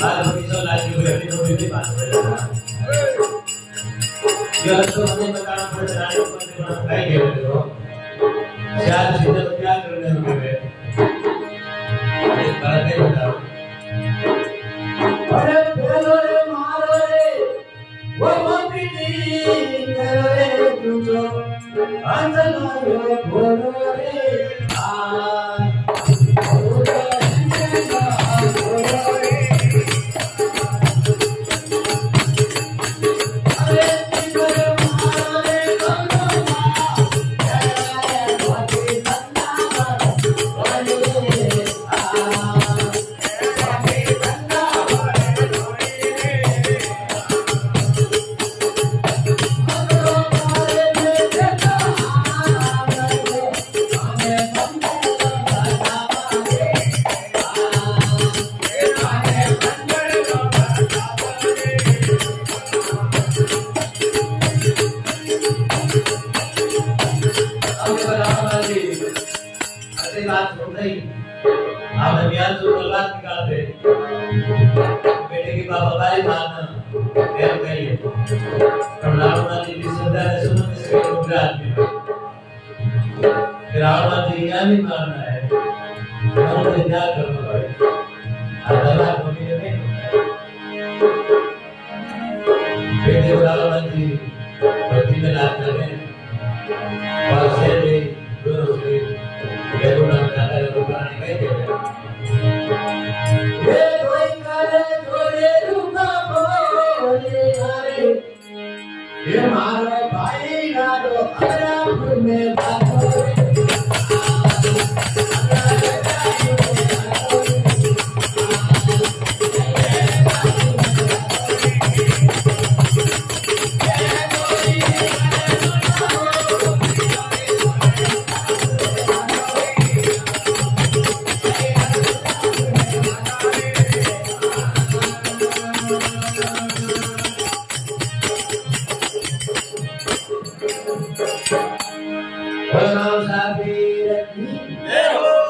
आज बगीचा लागी बैठी तो भी बात कर ये तो हमें बताना पड़ता है रानी को बना खाई गए हो चार चीजें क्या करने होंगे ये करते बताओ अरे बोलो रे मारो रे वो मम्मी करो रे तुझो अंजना रे बोलो रे बेटे की बाबा बारी मारना देर गई है रावण जी की सदा है सुनो इसके गुजरात में रावण जी क्या नहीं मारना है हम तो क्या करना है अल्लाह को भी नहीं बेटे रावण जी पति में लात करने और से भी गुरु से बेगुना बनाता है रुकना नहीं कहते ये मारो